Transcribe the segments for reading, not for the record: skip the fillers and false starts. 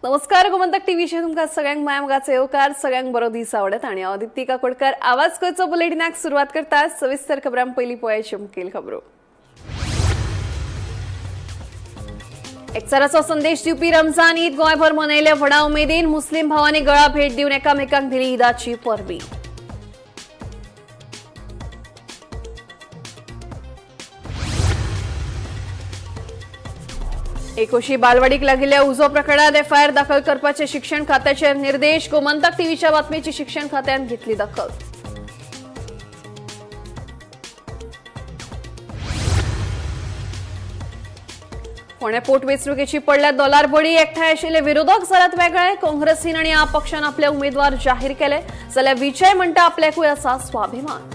नमस्कार गोमंतक टीव्हीचे तुमका सगळ्यांक मायमगाचे येवकार सगळ्यांक बरो दीस आवडत आणि आदित्य काकोडकर आवाज करचो बुलेटिनाक सुरुवात करता सविस्तर खबरां पयली पळोवया मुखेल खबरो। एकचाराचो संदेश दिवपी रमजान ईद गोंयभर मनयले व्हडा उमेदीन मुस्लीम भावांनी गळा भेट दिवन एकामेकांक दिली ईदाची परबी। एकोशी बालवाडीक लागिल्ल्या उजो प्रकरणात एफआयआर दाखल करपाचे शिक्षण खात्याचे निर्देश। गोमंतक टीव्हीच्या बातमेची शिक्षण खात्यान घेतली दखल। पुणे पोटवेंचणुकेची पडल्या डॉलर बळी एकठांय आशिल्ले विरोधक जाल्यात वेगळे। काँग्रेसीन आनी आप पक्षान आपले उमेदवार जाहीर केले जाल्यार विजय म्हणटा आपल्याकूय आसा स्वाभिमान।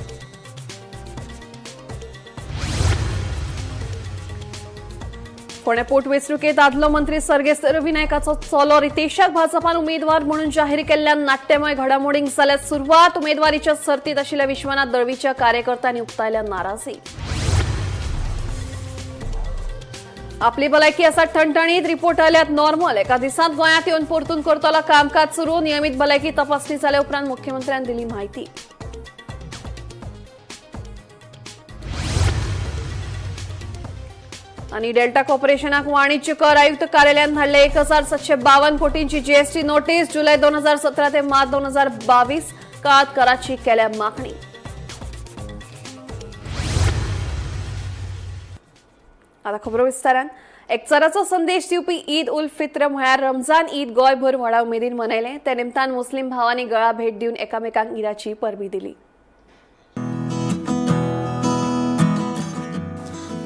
पुणे पोटवेंचणुकेत आदलो मंत्री सर्गेस्त रविनायकाचो चलो रितेशाक भाजपान उमेदवार म्हणून जाहीर केल्ल्या नाट्यमय घडामोडींक जाल्यात सुरवात। उमेदवारीच्या सर्तीत आशिल्ल्या विश्वनाथ दळवीच्या कार्यकर्त्यांनी उक्तायल्या नाराजी। आपली भलायकी आसा ठणठणीत, रिपोर्ट आयल्यात नॉर्मल। एका दिसांत गोंयांत येवन परतून करतलो कामकाज सुरू। नियमित भलायकी तपासणी जाले उपरांत मुख्यमंत्र्यांनी दिली माहिती। आणि डेल्टा कॉर्पोरेशनाक वाणिज्य कर आयुक्त कार्यालयान धाडले 1752 कोटींची जीएसटी नोटीस। जुलै 2017 ते मार्च 2022 काळात कराची केल्या मागणी। आता खबरो विस्तारान। एकचाराचो संदेश दिवपी ईद उल फित्र म्हळ्यार रमजान ईद गोंयभर व्हडा उमेदीन मनयले। ते निमतान मुस्लीम भावांनी गळा भेट दिवन एकामेकांक ईदाची परबी दिली।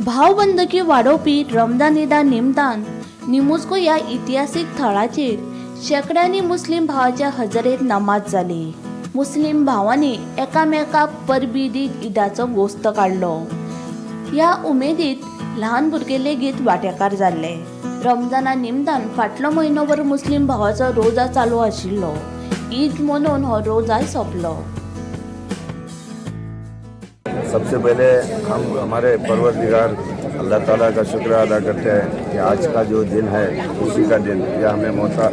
भावबंदकी वाडोवपी रमजान ईदा निमतान निमुस्को ह्या इतिहासीक थळाचेर शेकड्यांनी मुस्लीम भावाच्या हजेरेंत नमाज जाली। मुस्लीम भावांनी एकामेकाक परबी दीत ईदाचो गोस्त काडलो। ह्या उमेदीत ल्हान भुरगे लेगीत वांटेकार जाल्ले। रमजाना निमतान फाटलो म्हयनोभर मुस्लीम भावाचो रोजा चालू आशिल्लो। ईद मनोवन हो रोजा सोंपलो। सबसे पहले हम हमारे परवरदिगार अल्लाह ताला का शुक्र अदा करते हैं कि आज का जो दिन है खुशी का दिन यह हमें मौका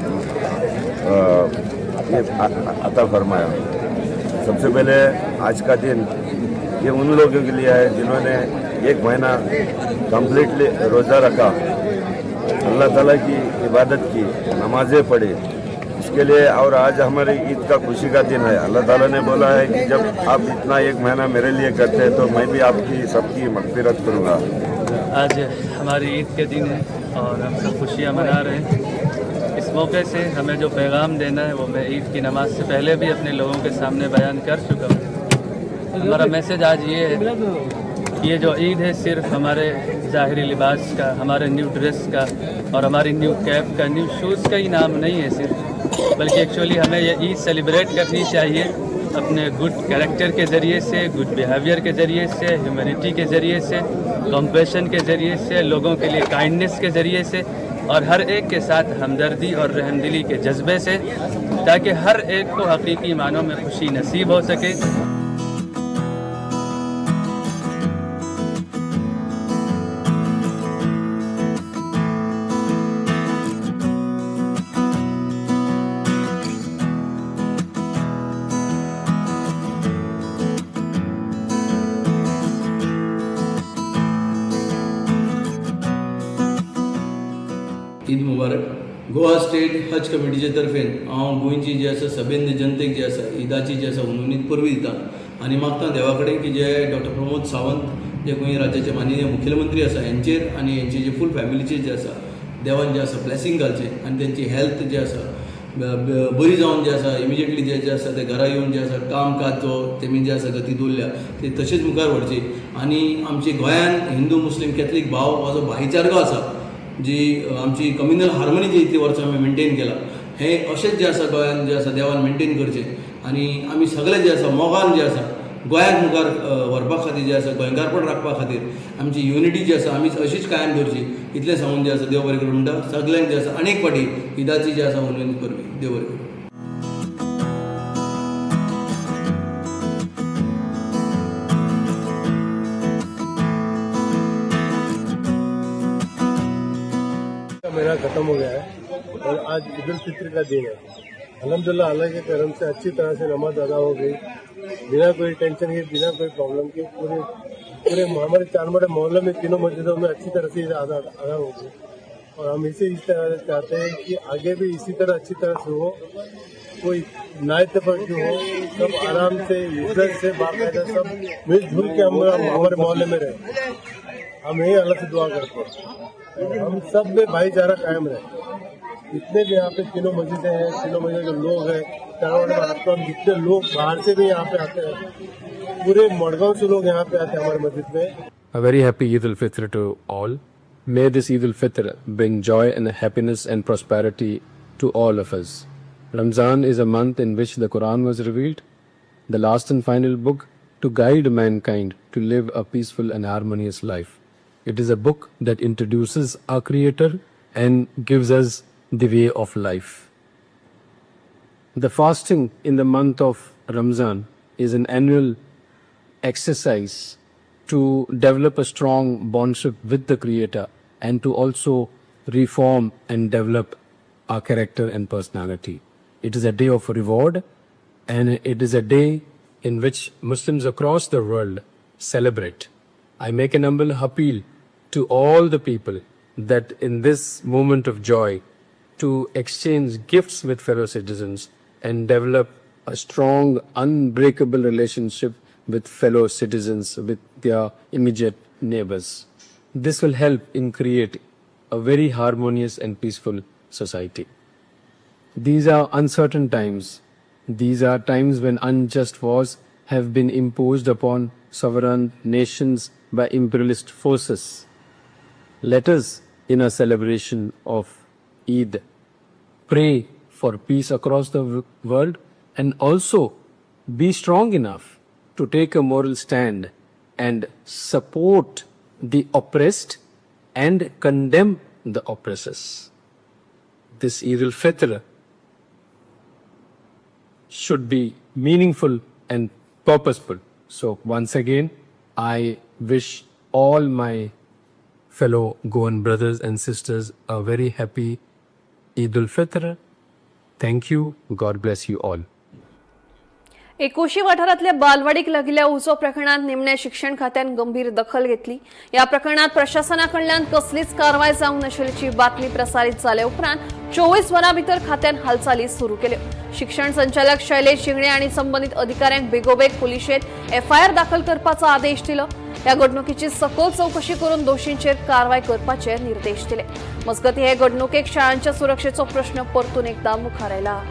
अता फरमाया। सबसे पहले आज का दिन ये उन लोगों के लिए है जिन्होंने एक महीना कम्प्लीटली रोज़ा रखा, अल्लाह ताला की इबादत की, नमाजें पढ़ी, इसके लिए। और आज हमारी ईद का खुशी का दिन है। अल्लाह ताला ने बोला है कि जब आप इतना एक महीना मेरे लिए करते हैं तो मैं भी आपकी सबकी मग़फ़िरत करूँगा। आज हमारी ईद के दिन है और हम सब खुशियाँ मना रहे हैं। इस मौके से हमें जो पैगाम देना है वो मैं ईद की नमाज से पहले भी अपने लोगों के सामने बयान कर चुका हूँ। हमारा मैसेज आज ये है कि ये जो ईद है सिर्फ हमारे ज़ाहिरी लिबास का, हमारे न्यू ड्रेस का और हमारी न्यू कैप का, न्यू शूज़ का ही नाम नहीं है सिर्फ, बल्कि एक्चुअली हमें ये ईद सेलिब्रेट करनी चाहिए अपने गुड कैरेक्टर के ज़रिए से, गुड बिहेवियर के ज़रिए से, ह्यूमैनिटी के ज़रिए से, कंपैशन के ज़रिए से, लोगों के लिए काइंडनेस के ज़रिए से और हर एक के साथ हमदर्दी और रहमदिली के जज्बे से, ताकि हर एक को हकीकी मानों में खुशी नसीब हो सके। ईद मुबारक। गोवा स्टेट हज कमिटीचे तर्फेन हांव गोंयची जी आसा सभेंद्र जनतेक जी आसा ईदाची जी आसा उनुनीत परबी दिता आनी मागता देवा कडेन की जे डॉक्टर प्रमोद सावंत जे गोंय राज्याचे माननीय मुखेलमंत्री आसा हेंचेर आनी हेंचे जे फूल फॅमिलीचेर जे आसा देवान जे आसा ब्लेसिंग घालचें आनी तेंची हेल्थ जे आसा बरी जावन जे आसा इमिजिएटली जे आसा ते घरा येवन जे आसा काम काज जो तेमी जे आसा गती दवरल्या ते तशेंच मुखार व्हरची आनी आमचे गोंयान हिंदू मुस्लीम कॅथलीक भाव हो जो भाईचारो आसा जी आमची कम्युनल हार्मनी जी इतली वर्सां आमी मेंटेन केला हे अशेंच जे आसा गोंयान जे आसा देवान मेंटेन करचें आनी आमी सगळे जे आसा मोगान जे आसा गोंयाक मुखार व्हरपा खातीर जे आसा गोंयकारपण राखपा खातीर आमची युनिटी जी आसा आमी अशीच कायम दवरची इतलें सांगून जे आसा देव बरें करूं म्हणटा सगळ्यांक जे आसा अनेक फावटी ईदाची जी आसा उलोवणी करपी देव बरें करूं। महीना खत्म हो गया है और आज ईद उल फित्र का दिन है। अल्हम्दुलिल्लाह अल्लाह के करम से अच्छी तरह से नमाज अदा हो गई, बिना कोई टेंशन के, बिना कोई प्रॉब्लम के। पूरे हमारे चारमोड़े मोहल्ले में तीनों मस्जिदों में अच्छी तरह से अदा हो गई। और हम इसे इस तरह से चाहते हैं कि आगे भी इसी तरह अच्छी तरह से हो, कोई नाइतफक हो, सब आराम से इज्जत से बाकायदा सब मिलजुल के हम हमारे मोहल्ले में रहे। हम यही अल्लाह से दुआ करते हैं, हम सब में भाईचारा कायम रहे। जितने भी यहाँ पे तीनों मस्जिदें हैं, तीनों मस्जिद के लोग हैं, चारों आपको हम जितने लोग बाहर से भी यहाँ पे आते हैं, पूरे मडगांव से लोग यहाँ पे आते हैं हमारे मस्जिद में। A very happy Eid al-Fitr to all. May this Eid al-Fitr bring joy and happiness and prosperity to all of us. Ramzan is a month in which the Quran was revealed, the last and final book to guide mankind to live a peaceful and harmonious life. It is a book that introduces our Creator and gives us the way of life. The fasting in the month of Ramzan is an annual exercise to develop a strong bondship with the Creator and to also reform and develop our character and personality. It is a day of reward, and it is a day in which Muslims across the world celebrate. I make an humble appeal to all the people that in this moment of joy to exchange gifts with fellow citizens and develop a strong, unbreakable relationship with fellow citizens, with their immediate neighbors. This will help in create a very harmonious and peaceful society. These are uncertain times. These are times when unjust wars have been imposed upon sovereign nations by imperialist forces. Let us, in a celebration of Eid, pray for peace across the world and also be strong enough to take a moral stand and support the oppressed and condemn the oppressors. This Eid al-Fitr should be meaningful and purposeful. So once again, I wish all my fellow Goan brothers and sisters a very happy Eid al-Fitr. Thank you. God bless you all. एकोशी वाठारातल्या बालवाडीक लागल्या उजो प्रकरणात निमणे शिक्षण खात्यान गंभीर दखल घेतली। या प्रकरणात प्रशासनाकडल्यान कसलीच कारवाय जावंक नाशिल्ल्याची बातमी प्रसारित जाले उपरांत 24 वरां भितर खात्यान हालचाली सुरू केल्यो। शिक्षण संचालक शैलेश शिंगणे आणि संबंधित अधिकाऱ्यांक बेगोबेग पुलिशेंत एफआयआर दाखल करपाचो आदेश दिलो। या घडणुकीची सखोल चौकशी करून दोषींचेर कारवाय करपाचे निर्देश दिले। मजगती हे घडणुकेक शाळांच्या सुरक्षेचो प्रश्न परतून एकदा मुखार आयला।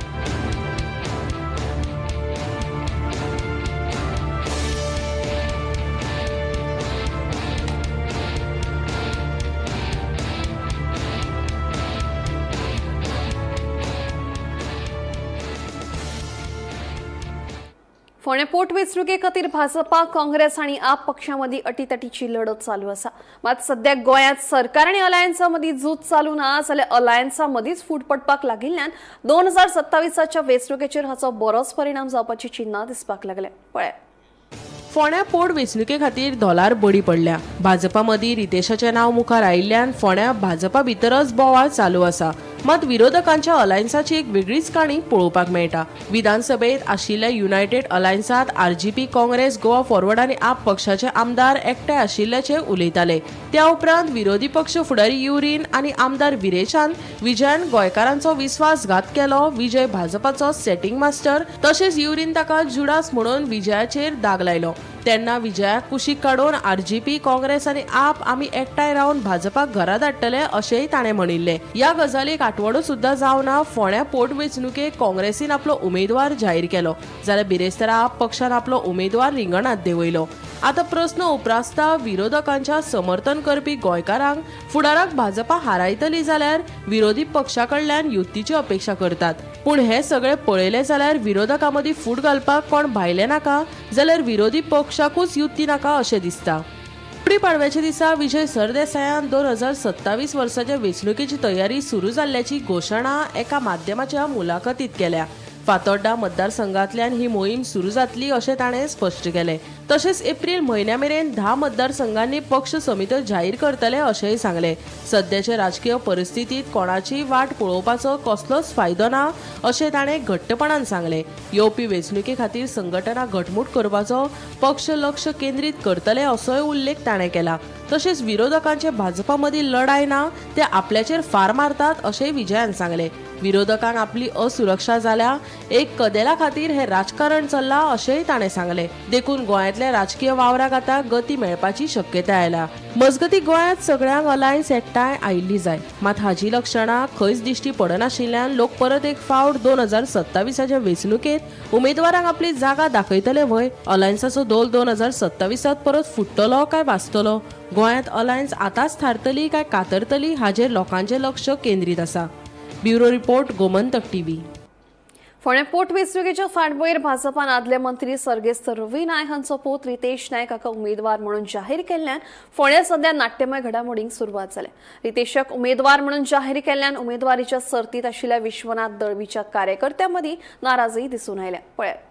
फोंड्या पोटवेंचणुके खातीर भाजपा, काँग्रेस आणि आप पक्षांमदी अटीतटीची लढत चालू आसा। मात सध्या गोंयांत सरकार आणि अलायन्सा मदीं झूज चालू ना जाल्यार अलायन्सा मदींच फूट पडपाक लागिल्ल्यान 2027च्या वेंचणुकेचेर हाचो बरोच परिणाम जावपाची चिन्हां दिसपाक लागल्या। पळय फोंड्या पोटवेंचणुके खातीर धोलार बडी पडल्या। भाजपा मदीं रितेशाचें नांव मुखार आयिल्ल्यान फोंड्या भाजपा भितरच बोवाळ चालू आसा। मात विरोधकांच्या अलायन्साची एक वेगळीच काणी पळोवपाक मेळटा। विधानसभेत आशिल्ल्या युनायटेड अलायन्सात आरजीपी, काँग्रेस, गोवा फॉरवर्ड आनी आप पक्षाचे आमदार एकठांय आशिल्ल्याचे उलयताले। त्या उपरांत विरोधी पक्ष फुडारी युरीन आनी आमदार विरेशान विजयान गोंयकारांचो विस्वासघात केलो। विजय भाजपाचो सेटिंग मास्टर, तशेंच युरीन ताका जुडास म्हणून विजयाचेर दाग लायलो। तेन्ना विजयाक कुशीक काडून आरजीपी, काँग्रेस आनी आप आमी एकठांय रावन भाजपाक घरा धाडटले अशेंय ताणें म्हणिल्ले। या गजालीक आठवडो सुद्धा जावना फोंड्या पोटवेंचणुकेक काँग्रेसीन आपलो उमेदवार जाहीर केलो, जाल्यार बिरेस्तारा आप पक्षान आपलो उमेदवार रिंगणात देंवयलो। आता प्रश्न उप्रासता, विरोधकांच्या समर्थन करपी गोंयकारांक फुडाराक भाजपा हारायतली जाल्यार विरोधी पक्षा कडल्यान युतीची अपेक्षा करतात। पूण हे सगळे पळयले जाल्यार विरोधकां मदीं फूट घालपाक कोण भायले नाका जाल्यार विरोधी पक्षाकूच युती नाका अशें दिसता। गुडी पाडव्याच्या दिसा विजय सरदेसायान 2027 वर्साच्या वेंचणुकेची तयारी सुरू जाल्ल्याची घोशणा एका माध्यमाच्या मुलाखतीत केल्या। फातोड्डा मतदारसंघांतल्यान ही मोहीम सुरू जातली अशें ताणें स्पश्ट केलें. तशेंच एप्रील म्हयन्या मेरेन 10 मतदारसंघांनी पक्ष समित्यो जाहीर करतले अशेंय सांगलें. सद्याचे राजकीय परिस्थितीत कोणाची वाट पळोवपाचो कसलोच फायदो ना अशें ताणें घट्टपणान सांगलें. येवपी वेंचणुके खातीर संघटना घटमूट करपाचो पक्ष लक्ष केंद्रीत करतले असोय उल्लेख ताणें केला. तशेंच विरोधकांचे भाजपा मदीं लढाय ना ते आपल्याचेर फार मारतात अशेंय विजयान सांगलें. विरोधकांक आपली असुरक्षा जाल्या एक कदेला खातीर हे राजकारण चल्लां अशेंय ताणें सांगलें. देखून गोंयांतल्या राजकीय वावराक आतां गती मेळपाची शक्यताय आयला. मजगती गोंयांत सगळ्यांक अलायन्स एकठांय आयिल्ली जाय, मात हाची लक्षणां खंयच दिश्टी पडनाशिल्ल्यान लोक परत एक फावट 2027च्या वेंचणुकेंत उमेदवारांक आपली जागा दाखयतले व्हय. अलायन्साचो दोल 2027त परत फुट्टलो काय वाचतलो? गोंयांत अलायन्स आतांच थारतली काय कातरतली हाचेर लोकांचें लक्ष केंद्रीत आसा. Bureau report, Gomantak TV. फोंड्या पोटवेंचणुकेच्या फाटभुंयेर भाजपान आदले मंत्री सर्गेस्त रवी नायक हांचो पूत रितेश नायक हाका उमेदवार म्हणून जाहीर केल्ल्यान फोंड्या सध्या नाट्यमय घडामोडींक सुरवात जाल्या. रितेशाक उमेदवार म्हणून जाहीर केल्ल्यान उमेदवारीच्या सर्तीत आशिल्ल्या विश्वनाथ दळवीच्या कार्यकर्त्यां मदीं नाराजी दिसून आयल्या. पळयात.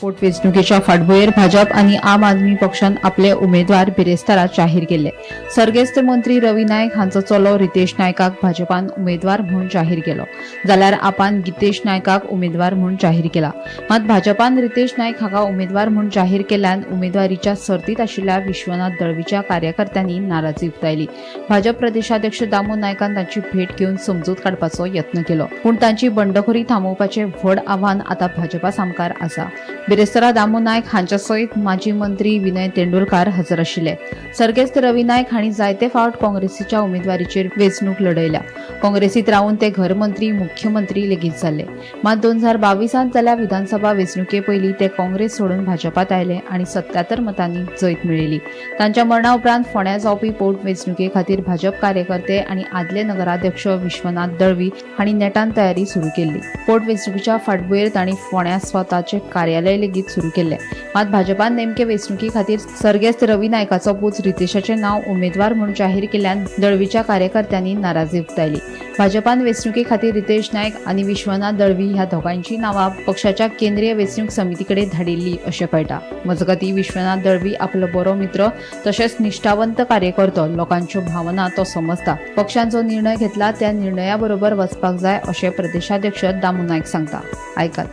पोटवेंचणुकेच्या फाटभुंयेर भाजप आनी आम आदमी पक्षान आपले उमेदवार बिरेस्तारात जाहीर केले. सर्गेस्त मंत्री रवी नायक हांचो चलो रितेश नायकाक भाजपान उमेदवार म्हणून जाहीर केलो, जाल्यार आपान गितेश नायकाक उमेदवार म्हणून जाहीर केला. मात भाजपान रितेश नायक हाका उमेदवार म्हणून जाहीर केल्ल्यान उमेदवारीच्या सर्तीत आशिल्ल्या विश्वनाथ दळवीच्या कार्यकर्त्यांनी नाराजी उक्तायली. भाजप प्रदेशाध्यक्ष दामू नायकान तांची भेट घेवन समजूत काडपाचो यत्न केलो, पूण तांची बंडखोरी थांबोवपाचें व्हड आव्हान आतां भाजपा सामकार आसा. बिरेस्तारा दामू नायक हांच्या सयत माजी मंत्री विनय तेंडुलकार हजर आशिल्ले. सर्गेस्त रवी नायक हांणी जायते फावट काँग्रेसीच्या उमेदवारीचेर वेंचणूक लढयल्या. काँग्रेसीत रावन ते घर मंत्री, मुख्यमंत्री लेगीत जाल्ले. मात 2022 जाल्ल्या विधानसभा वेंचणुके पयलीं ते काँग्रेस सोडून भाजपात आयले आनी 77 मतांनी जैत मेळयली. तांच्या मरणा उपरांत फोंड्या जावपी पोटवेंचणुके खातीर भाजप कार्यकर्ते आनी आदले नगराध्यक्ष विश्वनाथ दळवी हांणी नेटान तयारी सुरू केल्ली. पोटवेंचणुकेच्या फाटभुंयेर तांणी फोंड्या स्वताचे कार्यालय लेगीत सुरू केले. मात भाजपान नेमके वेंचणुके खातीर सर्गेस्त रवी नायकाचो पूत रितेशाचें नांव उमेदवार म्हणून जाहीर केल्ल्यान दळवीच्या कार्यकर्त्यांनी नाराजी उक्तायली. भाजपान वेंचणुके खातीर रितेश नायक आनी विश्वनाथ दळवी ह्या दोगांची नांवां पक्षाच्या केंद्रीय वेंचणूक समितीकडे धाडिल्ली अशें कळटा. मजगतीं विश्वनाथ दळवी आपलो बरो मित्र तशेंच निश्ठावंत कार्यकर्तो, लोकांच्यो भावना तो समजता. पक्षान जो निर्णय घेतला त्या निर्णया बरोबर वचपाक जाय अशें प्रदेशाध्यक्ष दामू नायक सांगता. आयकात.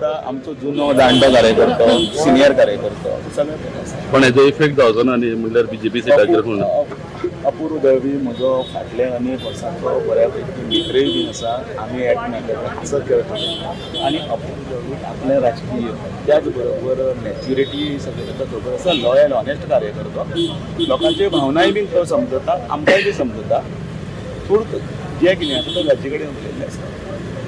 आमचो जुनो जाणटो कार्यकर्तो, सिनियर कार्यकर्तो सगळे पण हेजो इफेक्ट जावचो ना न्ही, म्हणल्यार बीजेपी सिटाचेर म्हणून. अपूर्व दळवी म्हजो फाटल्या अनेक वर्सांचो बऱ्यापैकी मित्रय बीन आसा. आमी एकमेकांक हसत खेळटा आनी अपूर्व दळवी आपलें राजकीय त्याच बरोबर मॅच्युरिटी सगळें ताका खबर आसा. लॉयल ऑनेस्ट कार्यकर्तो, लोकांच्यो भावनाय बीन तो समजता, आमकांय बी समजता. पूण जें कितें आसा तो राज्या कडेन उरलेलें आसा,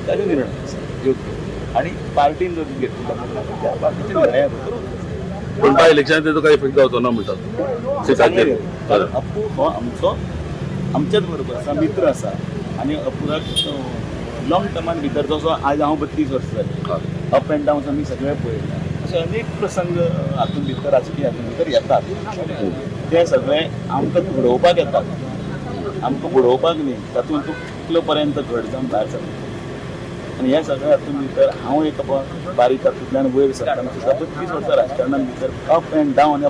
ताजो निर्णय आसा योग्य आनी पार्टीन जो घेतलेलो त्या पार्टीच्या निर्णया बरोबर. पण बाय इलेक्शन तेजो काय इफेक्ट जावचो ना म्हणटात सिटाचेर. कारण अप्पू हो आमचो आमच्याच बरोबर आसा, मित्र आसा आनी अपुराक लॉंग टर्मान भितर जसो आज हांव 32 वर्सां जाली, अप एंड डावन्स आमी सगळे पळयला. अशे अनेक प्रसंग हातूंत भितर राजकीय हातूंत भितर येतात. ते सगळे आमकां घडोवपाक येतात, आमकां बुडोवपाक न्ही. तातूंत कितलो पर्यंत घड जावन भायर सरता आनी हे सगळे हातूंत भितर हांव एक बारीक हातूंतल्यान वयर सरताना सुद्दां 32 वर्सां राजकारणांत भितर अप एंड डावन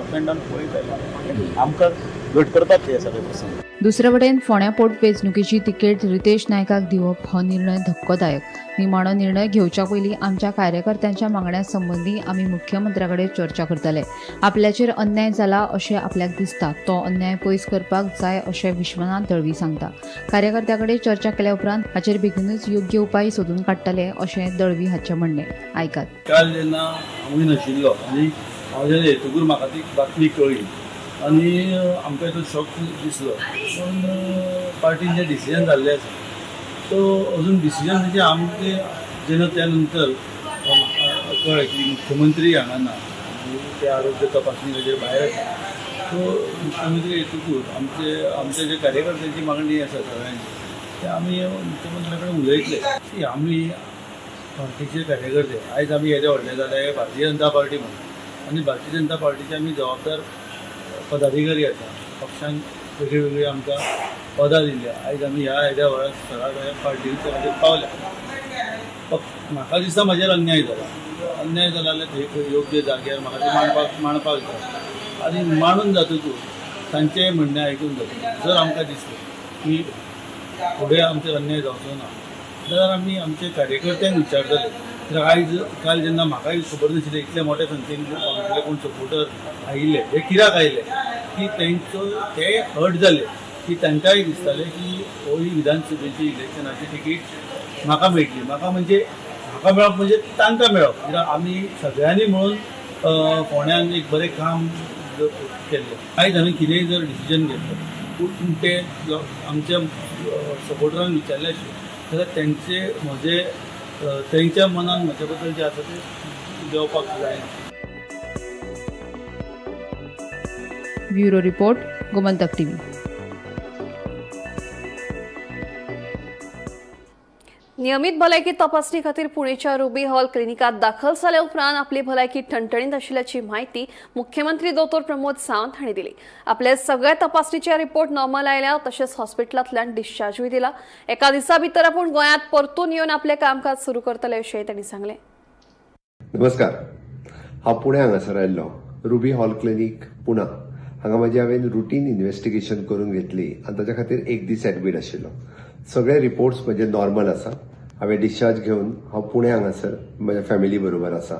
पळयताले. आमकां घट करतात हे सगळे प्रसंग. दुसरे वटेन फोंड्या पोटवेंचणुकेची तिकेट रितेश नायकाक दिवप हो निर्णय धक्कोदायक. निमाणो निर्णय घेवच्या पयलीं आमच्या कार्यकर्त्यांच्या मागण्या संबंदी आमी मुख्यमंत्र्या कडेन चर्चा करतले. आपल्याचेर अन्याय जाला अशें आपल्याक दिसता, तो अन्याय पयस करपाक जाय अशें विश्वनाथ दळवी सांगता. कार्यकर्त्या कडेन चर्चा केल्या उपरांत हाचेर बेगीनूच योग्य उपाय सोदून काडटले अशें दळवी हाचें म्हणणें. आयकात. काल जेन्ना हांवूय नाशिल्लो आनी हांव जेन्ना येतकूर म्हाका ती बातमी कळ्ळी आनी आमकां तो शॉक दिसलो. पूण पार्टीन जें डिसिजन जाल्लें आसा तो अजून डिसिजन म्हणजे आमचे जेन्ना त्या नंतर कळ्ळें की मुख्यमंत्री हांगा ना, ते आरोग्य तपासणी हाजेर भायर आसा. सो मुख्यमंत्री येतकूर आमचे जे कार्यकर्त्यांची मागणी आसा सगळ्यांची ते आमी मुख्यमंत्र्या कडेन उलयतले. आमी पार्टीचे कार्यकर्ते आयज आमी येदे व्हडले जाले भारतीय जनता पार्टी म्हणून, आनी भारतीय जनता पार्टीचे आमी जबाबदार पदाधिकारी आसा. पक्षान वेगळी वेगळी आमकां पदां दिल्या. आयज आमी ह्या येद्या वेळार सगळ्या गोंया पार्टीच्या खातीर पावल्या. म्हाका दिसता म्हाजेर अन्याय जाला जाल्यार थंय योग्य जाग्यार म्हाका ते मांडपाक जाय आनी मांडून जातकूच तांचें म्हणणें आयकून जातकूच जर आमकां दिसलें की फुडें आमचेर अन्याय जावचो ना जाल्यार आमी आमच्या कार्यकर्त्यांक विचारतले. तर आयज काल जेन्ना म्हाकाय खबर नाशिल्लें इतले मोठ्या संख्येन आमचे कोण सपोर्टर आयिल्ले हे कित्याक आयिल्ले की तेंचो ते हर्ट जाले की तांकांय दिसतालें की ही विधानसभेची इलेक्शनाची तिकीट म्हाका मेळटली. म्हाका मेळप म्हणजे तांकां मेळप. कित्याक आमी सगळ्यांनी मेळून फोंड्यान एक बरें काम केल्लें. आयज हांवें कितेंय जर डिसिजन घेतलें पूण ते आमच्या सपोर्टरांक विचारले जाल्यार तेंच्या मनान म्हजे बद्दल जें आसा तें देंवपाक जायना. Bureau report, Gomantak TV. नियमित भलायकी तपासणी खातीर पुणेच्या रुबी हॉल क्लिनिकात दाखल जाले उपरांत आपली भलायकी ठणठणीत आशिल्ल्याची माहिती मुख्यमंत्री दोतोर प्रमोद सावंत हांणी दिली. आपले सगळे तपासणीचे रिपोर्ट नॉर्मल आयल्या तशेंच हॉस्पिटलांतल्यान डिस्चार्जूय दिला. एका दिसा भितर आपूण गोंयांत परतून येवन आपले कामकाज सुरू करतले अशेंय तांणी सांगलें. नमस्कार, हांव पुणे हांगासर आयिल्लो रुबी हॉल क्लिनीक पुणा हांगा हांवें रुटीन इन्व्हेस्टिगेशन करून घेतली आनी ताच्या खातीर एक दीस एडमीट आशिल्लो. सगळे रिपोर्ट्स म्हणजे नॉर्मल आसा. हांवें डिस्चार्ज घेवन हांव पुणे हांगासर म्हज्या फॅमिली बरोबर आसा.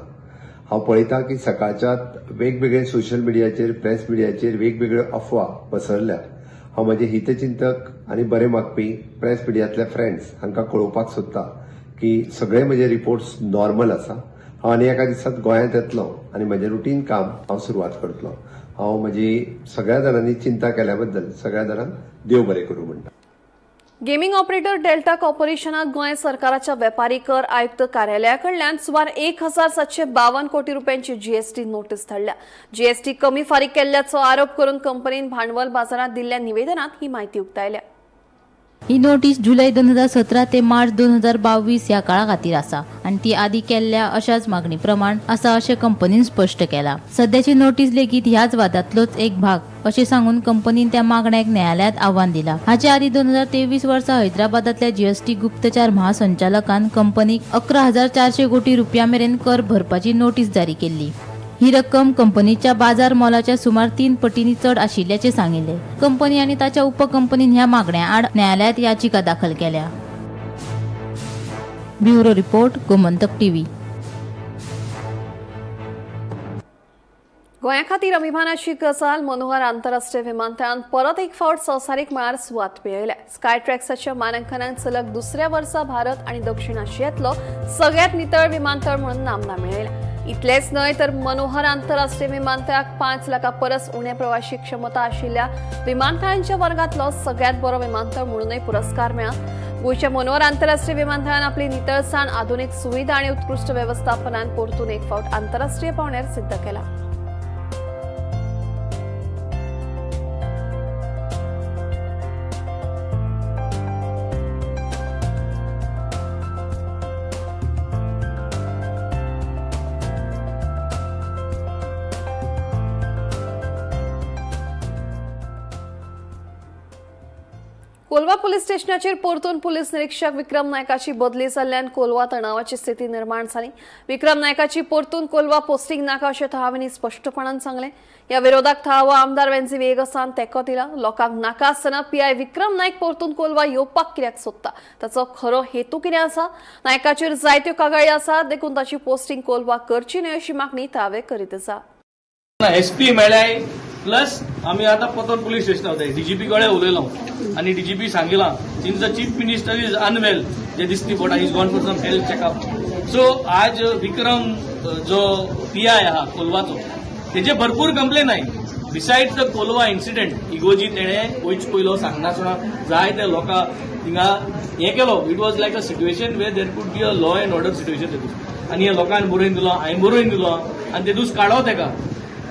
हांव पळयतां की सकाळच्यात वेगवेगळे सोशल मिडियाचेर प्रेस मिडियाचेर वेगवेगळ्यो अफवा पसरल्या. हांव म्हजे हितचिंतक आनी बरे मागपी प्रेस मिडियांतले फ्रेंड्स हांकां कळोवपाक सोदतां की सगळे म्हजे रिपोर्ट्स नॉर्मल आसा. हांव आनी एका दिसांत गोंयांत येतलों आनी म्हजें रुटीन काम हांव सुरवात करतलों. हांव म्हजी सगळ्या जाणांनी चिंता केल्या बद्दल सगळ्या जाणांक देव बरें करूं म्हणटा. गेमिंग ऑपरेटर डेल्टा कॉर्पोरेशनाक गोंय सरकाराच्या वेपारी कर आयुक्त कार्यालया कडल्यान सुमार 1,752 कोटी रुपयांची जीएसटी नोटीस धाडल्या. जीएसटी कमी फारीक केल्ल्याचो आरोप करून कंपनीन भांडवल बाजारात दिल्ल्या निवेदनात ही माहिती उक्तायल्या. ही नोटीस जुलै 2017 ते मार्च 2022 ह्या काळा खातीर आसा आनी ती आदी केल्ल्या अशाच मागणी प्रमाण आसा अशें कंपनीन स्पश्ट केला. सध्याची नोटीस लेगीत ह्याच वादांतलोच एक भाग अशें सांगून कंपनीन त्या मागण्याक न्यायालयात आव्हान दिला. हाचे आदी 2023 वर्सा हैदराबादातल्या जीएसटी गुप्तचार महासंचालकान कंपनीक 11,400 कोटी रुपया मेरेन कर भरपाची नोटीस जारी केल्ली. ही रक्कम कंपनीच्या बाजार मोलाच्या सुमार 3 पटींनी चड आशिल्ल्याचे सांगिल्ले. कंपनी आणि ताच्या उपकंपनीन ह्या मागण्या आड न्यायालयात याचिका दाखल केल्या. Bureau report, Gomantak TV. गोंया खातीर अभिमानाची गजाल मनोहर आंतरराष्ट्रीय विमानतळान परत एक फावट संवसारीक मळार सुवात मेळयल्या. स्काय ट्रॅक्साच्या मानांकनांत सलग दुसऱ्या वर्सा भारत आणि दक्षिण आशियांतलो सगळ्यात नितळ विमानतळ म्हणून नामना मेळयल्या. इतलेच न्हय तर मनोहर आंतरराष्ट्रीय विमानतळाक 5 लाखां परस उणे प्रवाशी क्षमता आशिल्ल्या विमानतळांच्या वर्गांतलो सगळ्यात बरो विमानतळ म्हणूनय पुरस्कार मेळ्ळा. गोंयच्या मनोहर आंतरराष्ट्रीय विमानतळान आपली नितळसाण, आधुनीक सुविधा आणि उत्कृष्ट व्यवस्थापनान परतून एक फावट आंतरराष्ट्रीय पावंड्यार सिद्ध केला. कोलवा पुलीस स्टेशनाचेर परतून पुलीस निरीक्षक विक्रम नायकाची बदली जाल्ल्यान कोलवा तणावाची स्थिती निर्माण जाली. विक्रम नायकाची परतून कोलवा पोस्टिंग नाका अशें थळाव्यांनी स्पश्टपणान सांगलें. ह्या विरोधाक थळावो आमदार वेंजी वेगसावन तेंको दिला. लोकांक नाका आसतना पीआय विक्रम नायक परतून कोलवा येवपाक कित्याक सोदता, ताचो खरो हेतू कितें आसा? नायकाचेर जायत्यो कागाळी आसात, देखून ताची पोस्टिंग कोलवा करची न्हय अशी मागणी थळावे करीत आसा. एसपी मेळ्ळाय प्लस आम्ही आता पतन पोलीस स्टेशनार वताय. डीजीपी कडेन उलयलो आनी डीजीपी सांगिलां since the chief minister is unwell जे दिसती पडटा, is gone for some health checkup. So आज विक्रम जो पीआय आहा कोलवाचो तेजे भरपूर कंप्लेन आय. बिसायड्स द कोलवा इन्सिडेंट इगोजी तेणें वयच पयलो सांगनासतना जाय ते लोकांक थिंगा हें केलो. It was like a situation where there could be a law and order situation तेतून. आनी हे लोकांनी बरोवन दिलो, हांवें बरोवन दिलो आनी तेतूस काडो तेका.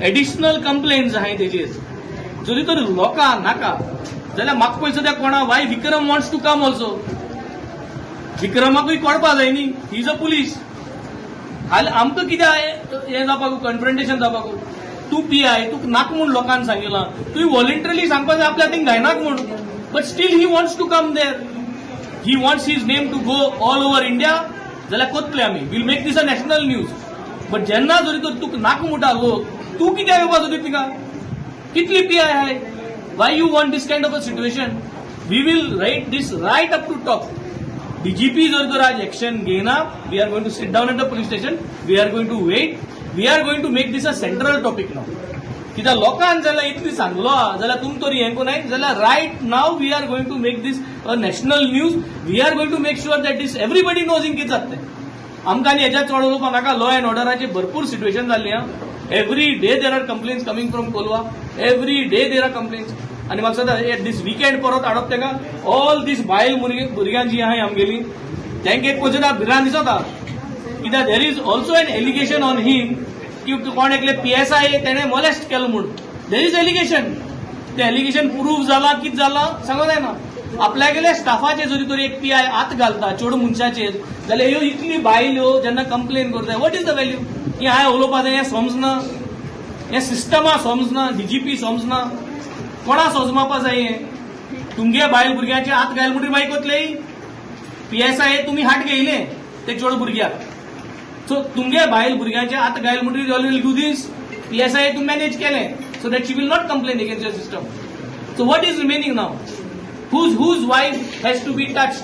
एडिशनल कंप्लेन्स आहाय तेजेर. जरी तर लोकां नाका जाल्यार म्हाका पयसो त्या कोणा वाय Vikram wants to come also. विक्रमाकूय कळपा जाय न्ही, ही इज अ पुलीस. आमकां कित्याक हें जावपाक कन्फ्रंटेशन जावपाक? तूं पीआय, तूं नाका म्हूण लोकांनी सांगिलां. तुवें वॉलंटरीली सांगपा जाय आपल्या थिंग घायनाक म्हूण. but still he wants to come there. He wants his name to go all over India. जाल्यार कोतले आमी. We'll make this a national news. But जेन्ना जरी तर तूं नाक मुटा लोक, तूं कित्याक येवपाक सोदी तिका? कितली PI आहाय? Why you want this kind of a situation? We will write this right up to top. DGP जर तर आज एक्शन घेना, we are going to sit down at the police station. We are going to wait. We are going to make this a central topic now. कित्याक लोकांक जाल्यार इतली सांगलो जाल्यार तुम तरी हें कोनाय जाल्यार right now we are going to make this a national news. We are going to make sure that this everybody knows इन कितें जाता तें. आमकां आनी हेच्या चड उलोवपाक नाका. लॉ अँड ऑर्डराची भरपूर सिच्युएशन जाल्ली आहा. Every day there are complaints coming from Colva. Every day there are complaints. आनी म्हाका सांगता दीस विकेंड परत हाडप तेका ऑल दीस बायल भुरग्यां जी आहाय आमगेली तेंका एक पळयता भिरांत दिसता. कित्याक there is also an allegation on him की कोण एकले PSI तेणे मोलेस्ट केलो म्हूण. There is allegation. ते एलिगेशन प्रूव्ह जाला कितें जाला सांगूंक जायना. आपल्यागेल्या स्टाफाचे जरी तरी एक PI आत घालता चड मनशाचेर जाल्यार ह्यो इतली बायल्यो जेन्ना कंप्लेन करता वॉट इज द व्हॅल्यू? की हांवें उलोवपाक जाय हें समजना. हें सिस्टमा समजना. DGP समजना. कोणा समजपाक जाय हें? तुमगे बायल भुरग्याचे हात घायल म्हणून मागीर कोतले PSI तुमी हात घेयले ते चड भुरग्याक. सो तुमगे बायल भुरग्याचे हात घायल म्हणून all will do these. PSI तुमी मॅनेज केलें so that she will not complain against your system. So what is remaining now? whose wife has to be touched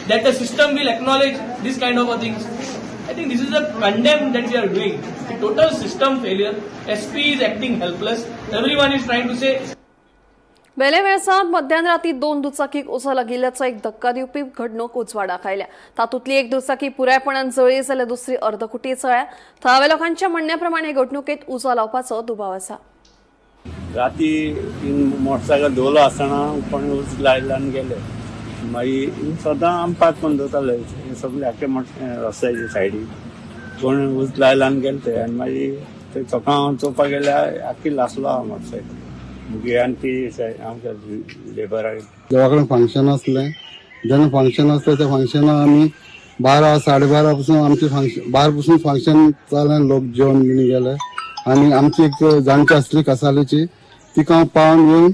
that the system will acknowledge this kind of a things? I think this is a condemn that we are doing. A total system failure. SP is acting helpless. Everyone is trying to say. बेलेवेळसात मध्यरात्री 2 दुचाकीक उजो गेल्ल्याचो एक धक्का दिवपी घडणूक उजवाडाक आयल्या. तातूंतली एक दुचाकी पुरायपणान जळ्ळी जाल्यार दुसरी अर्दकुटी जळ्ळ्या. थळाव्या लोकांच्या म्हणण्या प्रमाणे घडणुकेत उजो लावपाचो दुबाव आसा. राती मोटरसायकल दवरलो आसतना कोणी उज लायल्यान गेले. मागीर सदां आमी पांच कोण दवरताले सगळे आख्खे रस्त्याचे सायडीक कोण उज लायल्यान गेले ते. आनी मागीर ते चोकां चोवपाक गेल्यार आख्खी लासलो आहा मोटरसायकल. मुगे आनी ती आमच्या लेबराक देवा कडेन फंक्शन आसलें. जेन्ना फंक्शन आसलें त्या फंक्शनाक आमी 12 12:30 पासून आमचें फंक्शन 12 पासून फंक्शन जालें. लोक जेवण बीन गेले आनी आमची एक जाणटी आसली कासालेची तिका पावन येवन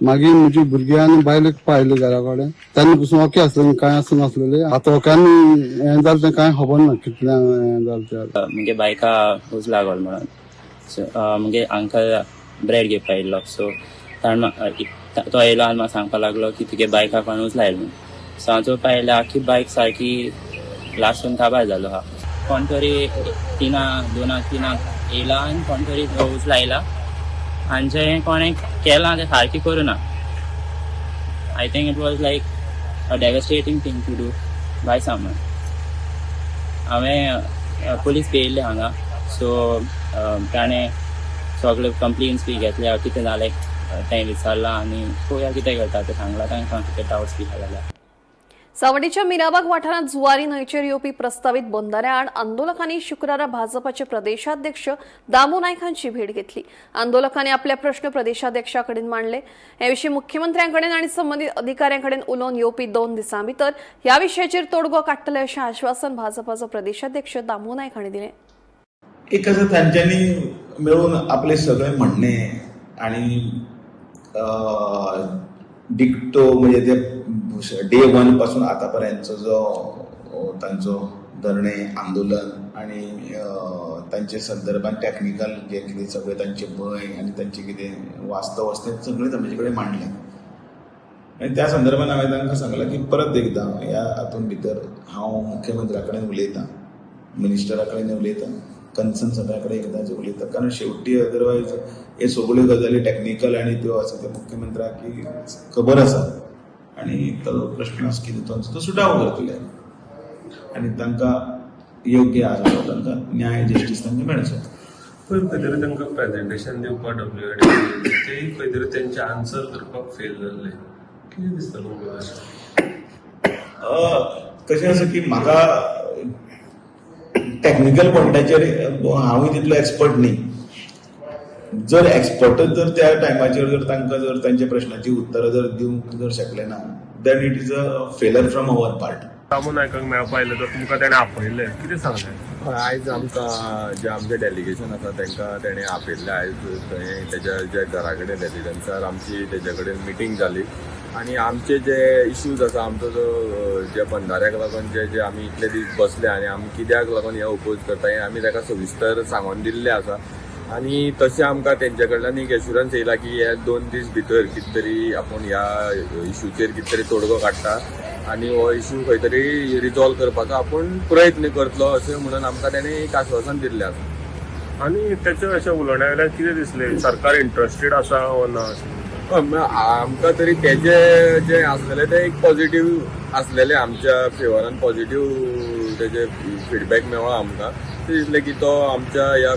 मागीर म्हजी भुरगीं आनी बायलेक पायली घरा कडेन. तेन्ना पासून ओके आसलें कांय आसूं नासलेलें. आतां ओक्यांनी हें जालें तें कांय खबर ना कितलें हें जालें तें. मुगे बायका उज लागल म्हणून मुगे अंकल ब्रेड घेवपाक आयिल्लो. सो तो येयलो आनी म्हाका सांगपाक लागलो की तुगे बायका कोण उज लायलो म्हणून. सो हांव चोवपाक आयलें आख्खी बायक सारकी लासून काबार जालो आहा. कोण तरी 2-3 येयला आनी कोण तरी उज लायला आनी जें कोणें केलां तें सारकी करुना. I think it was like a devastating thing to do by someone. हांवें पुलीस घेयल्ले हांगा. सो ताणें सगळे कंप्लेन्स बी घेतल्या कितें जालें तें विचारलां आनी पळोवया कितें करता तें सांगलां. तांकां कितें डावट्स बी जाल्यार. सावंडीच्या मिराबाग वाठारात जुवारी न्हंयचेर येवपी प्रस्तावित बंधाऱ्या आड आंदोलकांनी शुक्रारा भाजपाचे प्रदेशाध्यक्ष दामू नायक हांची भेट घेतली. आंदोलकांनी आपले प्रश्न प्रदेशाध्यक्षाकडेन मांडले. हे विशीं मुख्यमंत्र्यांकडेन आनी संबंधीत अधिकाऱ्यांकडेन उलोवन येवपी 2 दिसां भितर ह्या विशयाचेर तोडगो काडटले अशें आश्वासन भाजपाचो प्रदेशाध्यक्ष दामू नायक हांणी दिलें. एक असं तांच्यांनी मेळून आपले सगळे म्हणणे आणि डिक्टो म्हणजे ते डे 1 पासून आतापर्यंतचो जो तांचो धरणे आंदोलन आणि तांचे संदर्भात टेक्निकल जे कितें सगळे तांचे भंय आणि तांचे कितें वास्तव आसा तें सगळें तांचे कडेन मांडलें. आनी त्या संदर्भात हांवें तांकां सांगलां की परत एकदां ह्या हातूंत भितर हांव मुख्यमंत्र्या कडेन उलयतां, मिनिस्टरा कडेन उलयतां, कन्सर्न सगळ्या कडेन एकदांच उलयता. कारण शेवटी अदरवायज हे सगळ्यो गजाली टेक्निकल आनी त्यो आसा त्यो मुख्यमंत्र्याक खबर आसा आनी तो प्रश्न आसा कितें तो सुटावो करतले आनी तांकां योग्य आसा तांकां न्याय जस्टीस तांकां मेळचो. पण खंय तरी तांकां प्रेजेंटेशन दिवपाक WID ते खंय तरी तेंचे आन्सर करपाक फेल जाल्ले. कितें दिसता तुमकां अशें? कशें आसा की म्हाका टेक्निकल पॉयंटाचेर हांवूय तितलो एक्सपर्ट न्ही. जर एक्सपर्टच जर त्या टायमाचेर जर तांकां जर तांच्या प्रश्नाची उत्तरां जर दिवंक जर शकले ना देन इट इज अ फेलर फ्रॉम अवर पार्ट. दामू नायकाक मेळपा आयले तर तुमकां ताणें आपयले कितें सांगलें? आयज आमकां जे आमचें डेलिगेशन आसा तांकां ताणें आपयल्लें. आयज थंय तेज्या जे घरा कडेन रेजिडन्सार आमची तेजे कडेन मिटींग जाली आणि आमचे जे इश्यूज आसा आमचो जो जे बंधाऱ्याक लागून जे आमी इतले दीस बसले आनी आमी कित्याक लागून हे ओपोज करता हें आमी ताका सविस्तर सांगून दिल्लें आसा आनी तशें आमकां तेंचे कडल्यान एक एश्युरन्स येयला की हे 2 दीस भितर कितें तरी आपूण ह्या इश्यूचेर कितें तरी तोडगो काडटा आनी हो इश्यू खंय तरी रिजॉल्व करपाचो आपूण प्रयत्न करतलो अशें म्हणून आमकां ताणें एक आश्वासन दिल्लें आसा. आनी तेचे अशें उलोवण्या वयल्यान कितें दिसलें सरकार इंट्रस्टेड आसा वो ना आमकां तरी तेजे जे आसलेले ते एक पॉझिटिव्ह आसलेले आमच्या फेवरान पॉझिटिव्ह तेजे फिडबॅक मेळ्ळो आमकां. ते दिसलें की तो आमच्या ह्या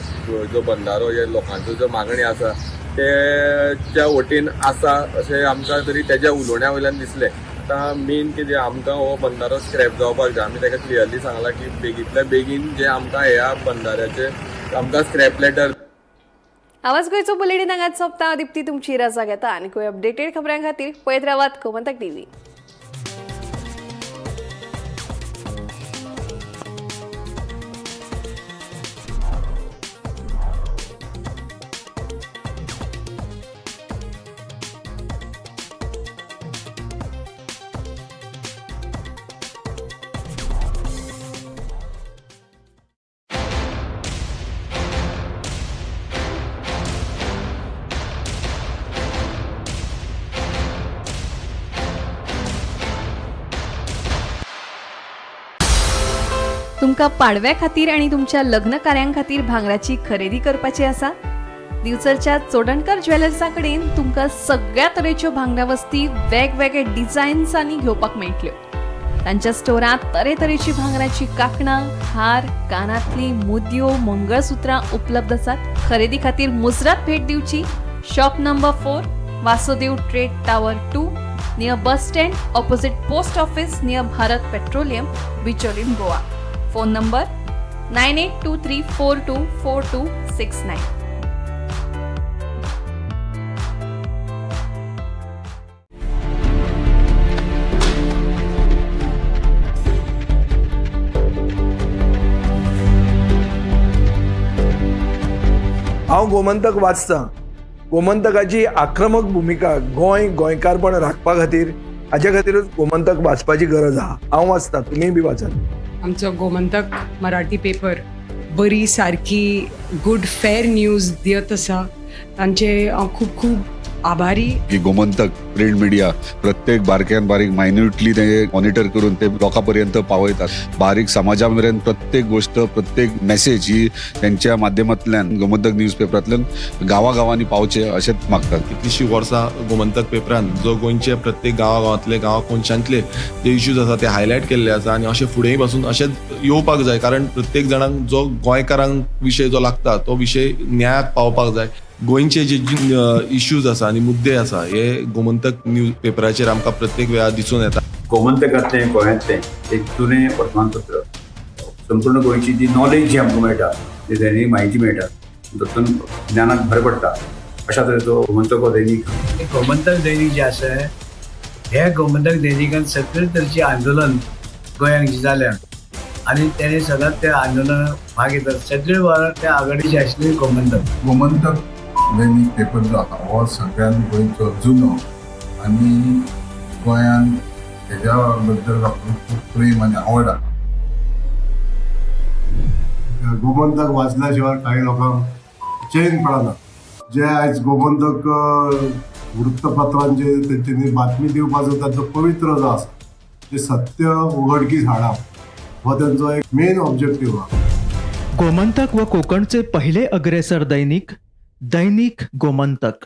जो बंधारो जे लोकांचो जो मागणी आसा तेच्या वटेन आसा अशें आमकां तरी तेज्या उलोवण्या वयल्यान दिसलें. आतां मेन कितें आमकां हो बंधारो स्क्रॅप जावपाक जाय आमी ताका क्लियरली सांगलां की बेगींतल्या बेगीन जे आमकां ह्या बंधाऱ्याचे आमकां स्क्रॅप लेटर. आवाज गोंयचो बुलेटिन हांगाच सोंपता. दिप्ती तुमची रजा घेता आनी खंय अपडेटेड खबरां खातीर पळयत रावात गोमंतक टीव्ही. तुमकां पाडव्या खातीर आनी तुमच्या लग्न कार्यां खातीर भांगराची खरेदी करपाची आसा? दिवचलच्या चोडणकर ज्वेलर्सा कडेन तुमकां सगळ्या तरेच्यो भांगरा वस्ती वेगवेगळे डिझायन्सांनी घेवपाक मेळटल्यो. तांच्या स्टोरांत तरेतरेची भांगराची कांकणां, हार, कानांतली, मुदयो, मंगळसुत्रां उपलब्ध आसात. खरेदी खातीर मुजरात भेट दिवची. Shop number 4, Vasudev trade tower 2, near bus stand, opposite post office, near Bharat petroleum, Bicholim, Goa. Phone number 9823424269. हांव गोमंतक वाचतां. गोमंतकाची आक्रमक भुमिका गोंयकारपण राखपा खातीर हाचे खातीरच गोमंतक वाचपाची गरज आहा. हांव वाचतां, तुमीय बी वाचात. आमचो गोमंतक मराठी पेपर बरी सारकी गुड फेर न्यूज दियत आसा. तांचे हांव खूब खूब आभारी. की गोमंतक प्रिंट मिडिया प्रत्येक बारक्यान बारीक मायन्युटली ते मॉनिटर करून ते लोकांपर्यंत पावयतात. बारीक समाजा मेरेन प्रत्येक गोष्ट प्रत्येक मेसेज ही त्यांच्या माध्यमांतल्यान गोमंतक न्यूज पेपरांतल्यान गांवागांवांनी पावचे अशेंच मागतात. कितलींशीं वर्सां गोमंतक पेपरान जो गोंयचे प्रत्येक गांवागांवांतले गांवा कोनशांतले जे इश्यूज आसा ते हायलायट केल्ले आसा आनी अशें फुडेंय पासून अशेंच येवपाक जाय. कारण प्रत्येक जाणांक जो गोंयकारांक विशय जो लागता तो विशय न्यायाक पावपाक जाय. गोंयचे जे इश्यूज आसा आनी मुद्दे आसा हे गोमंतक न्यूज पेपराचेर आमकां प्रत्येक वेळार दिसून येता. गोमंतकांतलें गोंयांतलें एक जुनें वर्तमानपत्र. संपूर्ण गोंयची जी नॉलेज जी आमकां मेळटा ती दैनीक म्हायती मेळटा तातूंत ज्ञानाक भर पडटा अशा तरेचो गोमंतक हो दैनीक. गोमंतक दैनीक जे आसा हे गोमंतक दैनिकान सगळे तरेचें आंदोलन गोंयांत जाल्या आनी तेणे सदांच त्या आंदोलनाक भाग घेतात. सगळे वेळार त्या आघाडीचे आशिल्ले गोमंतक दैनीक पेपर जो आसा हो सगळ्यान गोंयचो जुनो आनी गोंयान हेज्या बद्दल म्हाका खूब प्रेम आनी आवड आसा. गोमंतक वाचल्या शिवाय काही लोकांक चैन पडना. जे आयज गोमंतक वृत्तपत्रांचेर तेंच्यांनी बातमी दिवपाचो ताचो पवित्र जो आसा ते सत्य उघडकीस हाडप हो त्यांचो एक मेन ऑब्जेक्टिव्ह आसा. गोमंतक व कोकणचे पहिले अग्रेसर दैनिक दैनिक गोमंतक.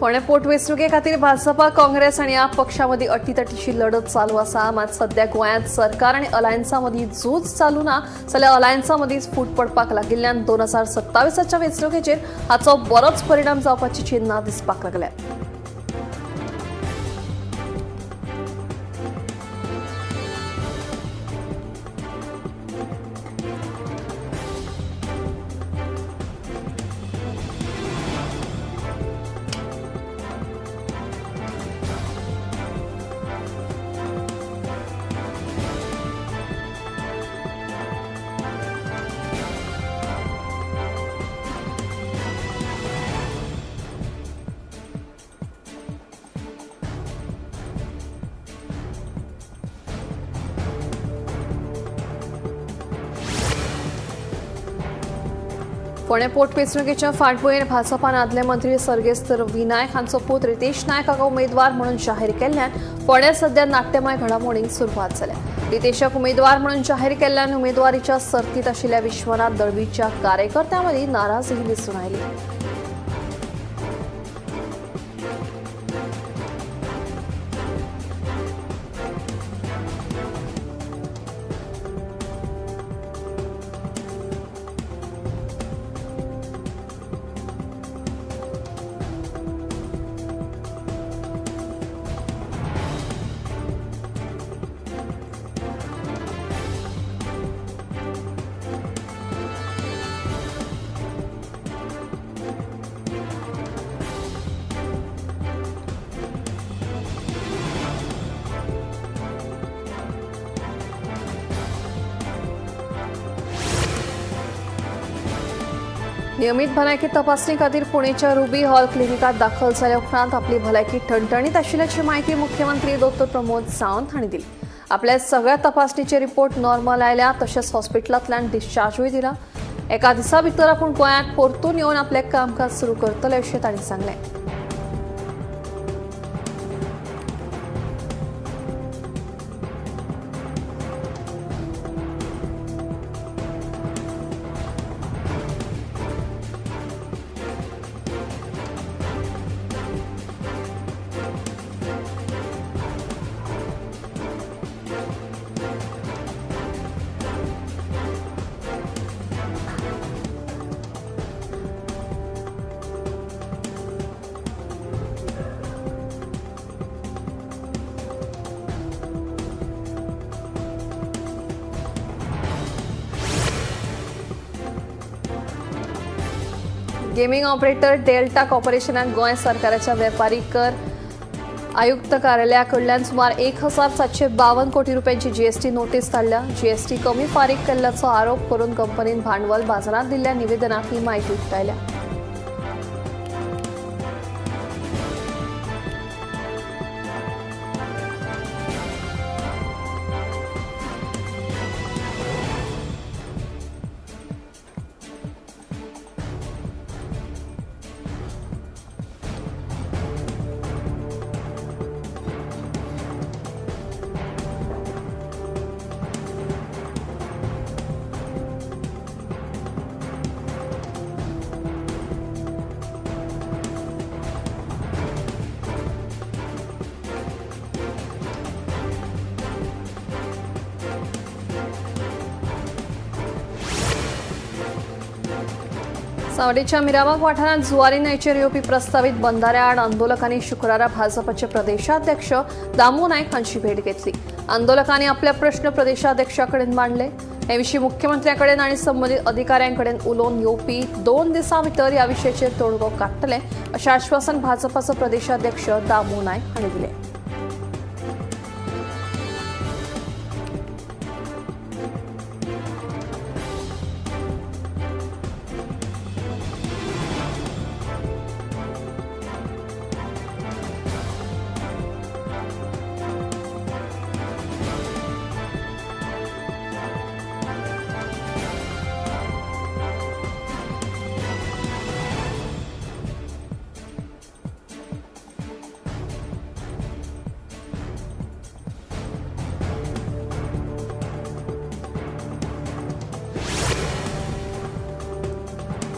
फोंडे पोटवेंचणुके खातीर भाजपा काँग्रेस आनी आप पक्षां मदीं अटीतटीची लढत चालू आसा. मात सध्या गोंयांत सरकार आनी अलायन्सा मदीं झूज चालू ना जाल्यार अलायन्सा मदींच फूट पडपाक लागिल्ल्यान 2027च्या वेंचणुकेचेर हाचो बरोच परिणाम जावपाची चिन्नां दिसपाक लागल्यात. फोंडे पोटवेंचणुकेच्या फाटभुंयेर भाजपान आदले मंत्री सर्गेस्त रवी नायक हांचो पूत रितेश नायक हाका उमेदवार म्हणून जाहीर केल्ल्यान फोंड्यां सध्या नाट्यमय घडामोडींक सुरवात जाल्या. रितेशाक उमेदवार म्हणून जाहीर केल्ल्यान उमेदवारीच्या सर्तीत आशिल्ल्या विश्वनाथ दळवीच्या कार्यकर्त्यां मदीं नाराजगी दिसून आयली. नियमित भलायकी तपासणी खातीर पुणेच्या रुबी हॉल क्लिनिकात दाखल जाल्या उपरांत आपली भलायकी ठणठणीत आशिल्ल्याची माहिती मुख्यमंत्री डॉ. प्रमोद सावंत हांणी दिली. आपल्या सगळ्या तपासणीचे रिपोर्ट नॉर्मल आयल्या, तशेंच हॉस्पिटलांतल्यान डिस्चार्जूय दिला. एका दिसा भितर आपूण गोंयांत परतून येवन आपलें कामकाज सुरू करतले अशें तांणी सांगलें. गेमिंग ऑपरेटर डेल्टा कॉर्पोरेशनाक गोंय सरकाराच्या वेपारी कर आयुक्त कार्यालया कडल्यान सुमार 1,752 कोटी रुपयांची जीएसटी नोटीस धाडल्या. जीएसटी कमी फारीक केल्ल्याचो आरोप करून कंपनीन भांडवल बाजारात दिल्ल्या निवेदनात ही माहिती उक्तायल्या. सांवडेच्या मिरामाग वाठारांत जुवारी न्हंयचेर येवपी प्रस्तावित बंधाऱ्या आड आंदोलकांनी शुक्रारा भाजपाचे प्रदेशाध्यक्ष दामू नायक हांची भेट घेतली. आंदोलकांनी आपले प्रश्न प्रदेशाध्यक्षा कडेन मांडले. हे विशीं मुख्यमंत्र्या कडेन आनी संबंदीत अधिकाऱ्यां कडेन उलोवन येवपी 2 दिसां भितर ह्या विशयाचेर तोडगो काडटले अशें आश्वासन भाजपाचो प्रदेशाध्यक्ष दामू नायक हांणी दिलें.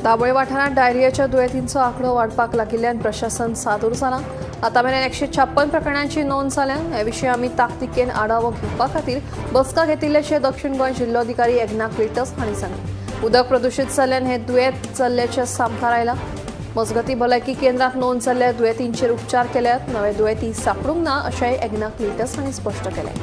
दाबोळे वाठारात डायरियाच्या दुयेंतींचो आंकडो वाडपाक लागिल्ल्यान प्रशासन सादूर जाला. आतामेरेन 156 प्रकरणांची नोंद जाल्या. हे विशीं आमी ताकतिकेन आढावो घेवपा खातीर बसका घेतिल्ल्याचे दक्षिण गोंय जिल्लोधिकारी एकनाथ क्लिटस हांणी सांगलें. उदक प्रदूशीत जाल्ल्यान हे दुयेंत चल्ल्याचें सामकार आयलां. मजगतीं भलायकी केंद्रांत नोंद जाल्ल्या दुयेंतींचेर उपचार केल्यात. नवे दुयेंती सांपडूंक ना अशेंय एकनाथ क्लिटस हांणी स्पश्ट केलें.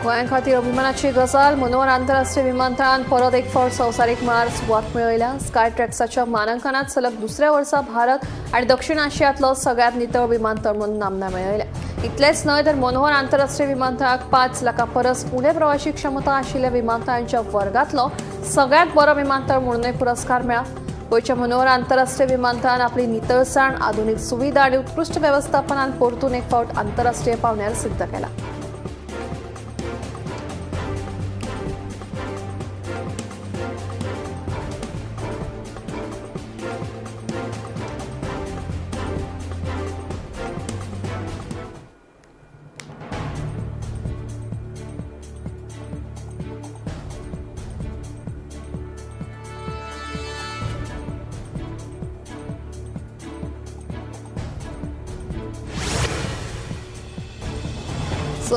गोंया खातीर अभिमानाची गजाल. मनोहर आंतरराष्ट्रीय विमानतळान परत एक फावट संवसारीक मळार सुवात मेळयल्या. स्काय ट्रॅक्साच्या मानांकनात सलग दुसऱ्या वर्सा भारत आनी दक्षिण आशियांतलो सगळ्यात नितळ विमानतळ म्हणून नामना मेळयल्या. इतलेंच न्हय तर मनोहर आंतरराष्ट्रीय विमानतळाक 5 लाखां परस उणे प्रवाशी क्षमता आशिल्ल्या विमानतळांच्या वर्गांतलो सगळ्यात बरो विमानतळ म्हणूनय पुरस्कार मेळ्ळा. गोंयच्या मनोहर आंतरराष्ट्रीय विमानतळान आपली नितळसाण, आधुनीक सुविधा आनी उत्कृश्ट वेवस्थापनान परतून एक फावट आंतरराष्ट्रीय पावण्यार सिद्ध केला.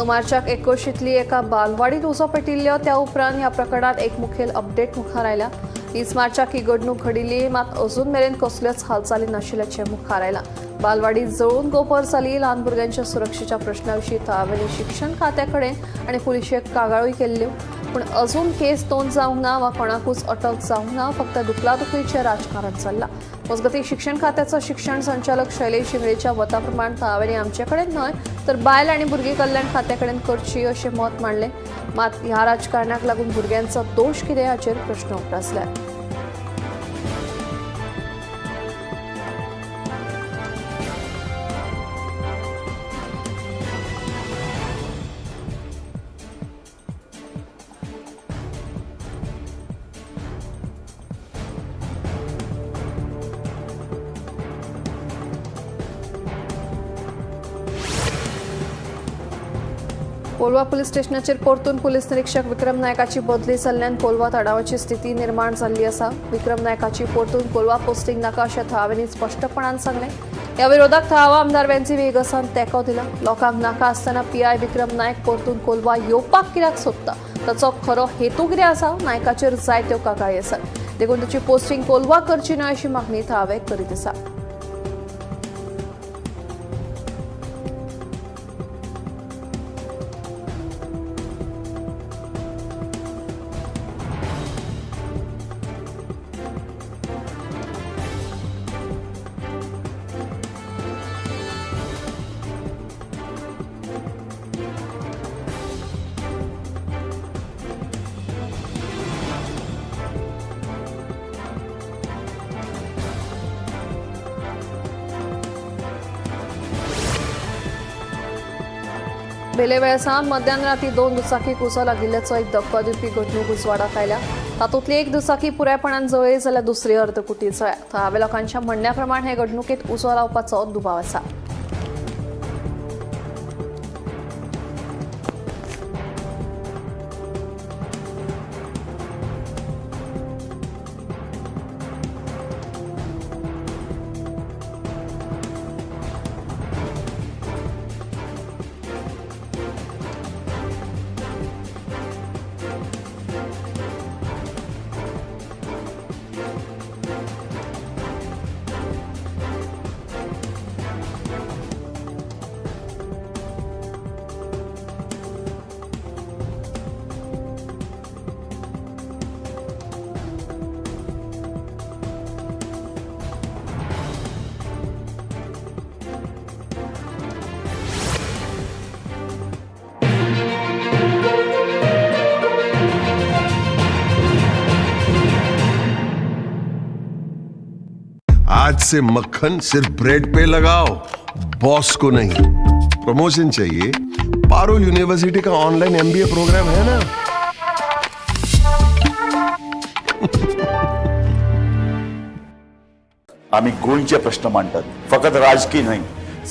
मार्चाक एकोशींतली एका बालवाडीत उजो पेटिल्लो. त्या उपरांत ह्या प्रकरणात एक मुखेल अपडेट मुखार आयला. 20 मार्चाक ही घडणूक घडिल्ली, मात अजून मेरेन कसल्योच हालचाली नाशिल्ल्याचें मुखार आयलां. बालवाडी जळून गोपर जाली. ल्हान भुरग्यांच्या सुरक्षेच्या प्रश्ना विशीं थळाव्यांनी शिक्षण खात्या कडेन आनी पुलिशेक कागाळूय केल्ल्यो. पूण अजून केस नोंद जावंक ना वा कोणाकूच अटक जावंक ना. फक्त दुखलादुखलीचें राजकारण चल्लां. मजगतीं शिक्षण खात्याचो शिक्षण संचालक शैलेश इंगळेच्या वता प्रमाण थळाव्यांनी आमचे कडेन न्हय तर बायल आनी भुरगीं कल्याण खात्या कडेन करची अशें मत मांडलें. मात ह्या राजकारणाक लागून भुरग्यांचो दोश कितें हाचेर प्रश्न उपरासल्यात. कोलवा पुलीस स्टेशनाचेर परतून पुलीस निरीक्षक विक्रम नायकाची बदली जाल्ल्यान कोलवा तडावाची स्थिती निर्माण जाल्ली आसा. विक्रम नायकाची परतून कोलवा पोस्टिंग नाका अशें थळाव्यांनी स्पश्टपणान सांगलें. ह्या विरोधाक थळावा आमदार वेंजी वेगसान तेंको दिला. लोकांक नाका आसतना पीआय विक्रम नायक परतून कोलवा येवपाक कित्याक सोदता, ताचो खरो हेतू कितें आसा? नायकाचेर जायत्यो कागाळी आसात. देखून ताची पोस्टिंग कोलवा करची न्हय अशी मागणी थळावे करीत आसा. बेले वेळसावन मध्यान राती 2 दुचाकीक उजो लागिल्ल्याचो एक धक्को दिवपी घडणूक उजवाडाक आयल्या. तातूंतली एक दुचाकी पुरायपणान जळ्ळी जाल्यार दुसरी अर्दकुटी जळ्ळ्या. थळाव्या लोकांच्या म्हणण्या प्रमाण हे घडणुकेंत उजो लावपाचो दुबाव आसा. से मक्खन सिर्फ ब्रेड पे लगाओ, बॉस को नहीं। प्रमोशन चाहिए? पारुल यूनिवर्सिटी का ऑनलाइन MBA प्रोग्राम है ना। आम्ही गोंयचे प्रश्न मांडतात, फकत राजकीय न्हय,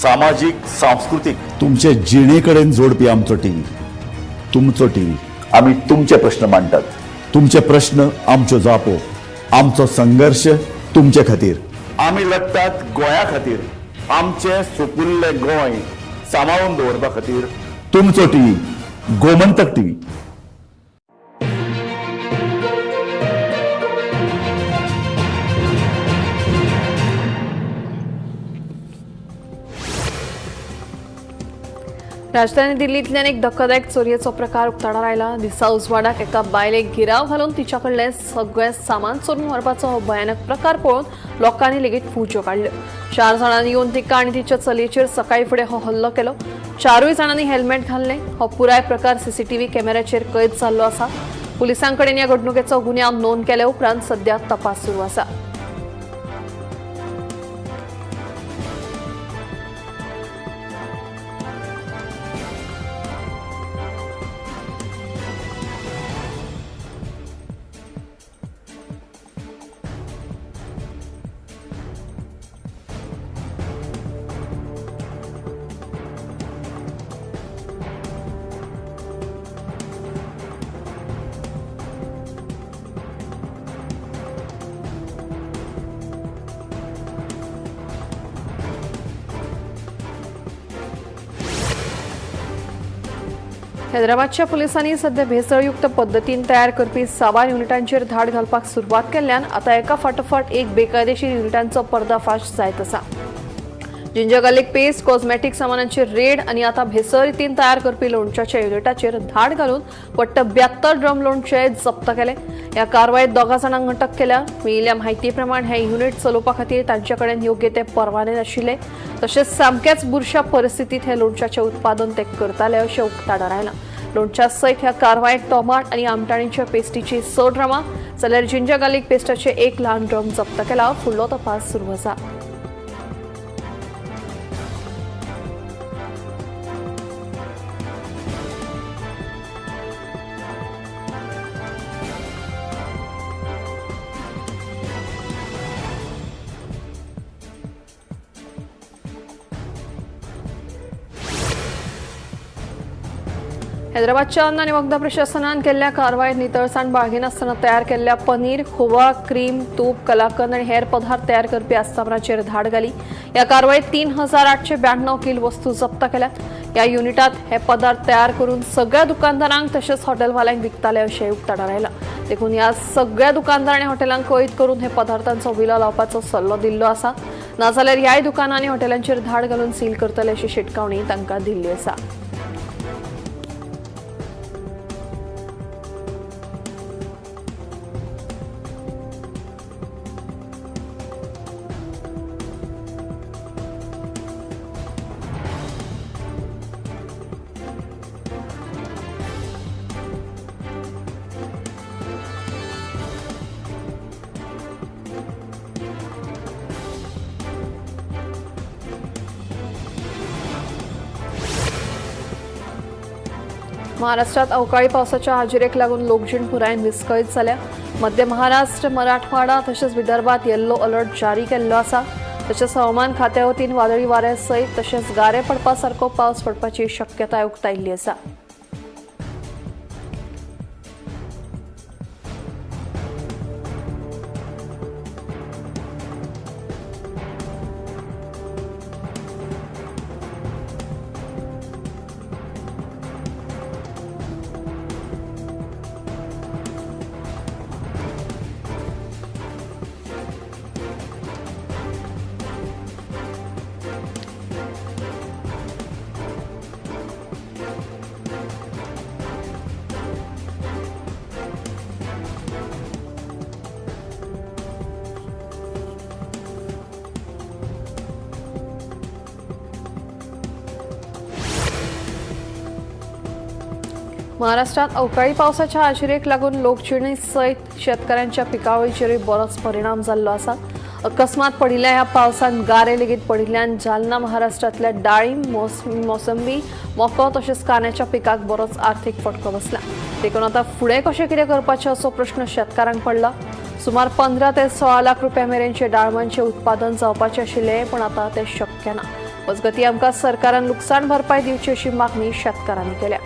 सामाजिक सांस्कृतिक। तुमचे जिणेकडेन जोडपी आमचो टीव्ही, तुमचो टीव्ही। आम्ही तुमचे प्रश्न मांडतात, तुमचे प्रश्न आमच्यो जापो, आमचो संघर्ष तुमचे खातीर। आम्ही लढतात गोंया खातीर, आमचे सोपुल्ले गोंय सांबाळून दवरपा खातीर। तुमचो टीव्ही, गोमंतक टीव्ही। राजधानी दिल्लींतल्यान एक धक्कादायक चोरयेचो प्रकार उक्ताडार आयला। दिसा उजवाडाक एका बायलेक गिराव घालून तिच्या कडलें सगळें सामान चोरून व्हरपाचो हो भयानक प्रकार पळोवन लोकांनी लेगीत फुज्यो काडल्यो। 4 जाणांनी येवन तिका आनी तिच्या चलयेचेर सकाळी फुडें हो हल्लो केलो। 4 जाणांनी हेल्मेट घाल्ले। हो पुराय प्रकार CCTV कॅमेऱ्याचेर कैद जाल्लो आसा। पुलिसांकडेन ह्या घडणुकेचो गुन्यांव नोंद केले उपरांत सध्या तपास सुरू आसा। हैदराबादच्या पुलिसांनी सध्या भेसळयुक्त पद्धतीन तयार करपी 6 युनिटांचेर धाड घालपाक सुरवात केल्ल्यान आता एका फाटोफाट एक बेकायदेशीर युनिटांचो पर्दाफाश जायत आसा। जिंजर गार्लिक पेस्ट, कॉस्मेटिक सामानांचेर रेड आनी आता भेसळ रितीन तयार करपी लोणच्याच्या युनिटाचेर धाड घालून पट्ट 72 ड्रम लोणचे जप्त केले। ह्या कारवायेत 2 जाणांक अटक केल्या। मेळिल्ल्या म्हायती प्रमाण हे युनिट चलोवपा खातीर तांचे कडेन योग्य ते परवाने नाशिल्ले, तशेंच सामकेच बुरश्या परिस्थितीत हे लोणच्याचें उत्पादन ते करताले अशें उक्ताडार आयलां। लोणच्या सयत ह्या कारवायेत टोमाट आनी आमटाणीच्या पेस्टीची 6 ड्रमां जाल्यार जिंजर गार्लिक पेस्टाचे 1 ल्हान ड्रम जप्त केला। फुडलो तपास सुरू आसा। हैदराबादच्या अन्न आणि वखदा प्रशासनान केल्ल्या कारवायेत नितळसाण बाळगिनासतना तयार केल्ल्या पनीर, खोवा, क्रीम, तूप, कलाकंद आणि हेर पदार्थ तयार करपी आस्थापनाचेर धाड घाली। या कारवायेत 3892 किल वस्तू जप्त केल्यात। या युनिटात हे पदार्थ तयार करून सगळ्या दुकानदारांक तसेच हॉटेलवाल्यांक विकताले अशें उक्ताडार आयला। देखून ह्या सगळ्या दुकानदार आणि हॉटेलांक कैद करून हे पदार्थांचो विलो लावपाचो सल्लो दिल्लो आसा। नाजाल्यार ह्या दुकानां आणि हॉटेलांचेर धाड घालून सील करतले अशी शिटकावणी तांकां दिल्ली आसा। महाराष्ट्रात अवकाळी पावसाच्या हाजिरेक लागून लोकजीण पुरायन विस्कळीत जाल्या। मध्य महाराष्ट्र, मराठवाडा तसेच विदर्भात येल्लो अलर्ट जारी केल्लो आसा। तसेच हवामान खात्या वतीन वादळी वाऱ्या सयत तसेच गारे पडपासारको पावस पडपाची शक्यताय उक्तायिल्ली आसा। महाराष्ट्रात अवकाळी पावसाच्या हाजिरेक लागून लोकजिणी सयत शेतकऱ्यांच्या पिकावळीचेरूय बरोच परिणाम जाल्लो आसा। अकस्मात पडिल्ल्या ह्या पावसान गारे लेगीत पडिल्ल्यान जालना महाराष्ट्रातल्या डाळिंब मोसंबी मको तशेंच कांद्याच्या पिकाक बरोच आर्थीक फटको बसला. देखून आता फुडें कशें कितें करपाचें असो प्रश्न शेतकारांक पडला. सुमार 15 ते 16 लाख रुपया मेरेनचे डाळमांचे उत्पादन जावपाचे आशिल्ले, पण आता ते शक्य ना. मजगती आमकां सरकारान लुकसाण भरपाय दिवची अशी मागणी शेतकारांनी केल्या.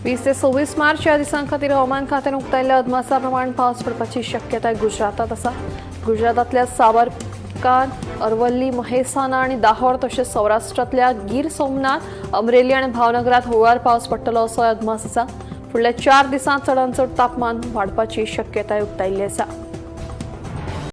वीस ते 26 मार्च या दिसां खातीर हवामान खात्यान उक्तायल्ल्या अदमासा प्रमाण पावस पडपाची शक्यताय गुजरातात आसा. गुजरातांतल्या साबरकांत, अरवल्ली, महेसाणा आनी दाहोर तशेंच सौराष्ट्रांतल्या गीर सोमनाथ, अमरेली आनी भावनगरात हळुवार पावस पडटलो असो अदमास आसा. फुडल्या 4 दिसांत चडांत चड तापमान वाडपाची शक्यताय उक्तायल्ली आसा.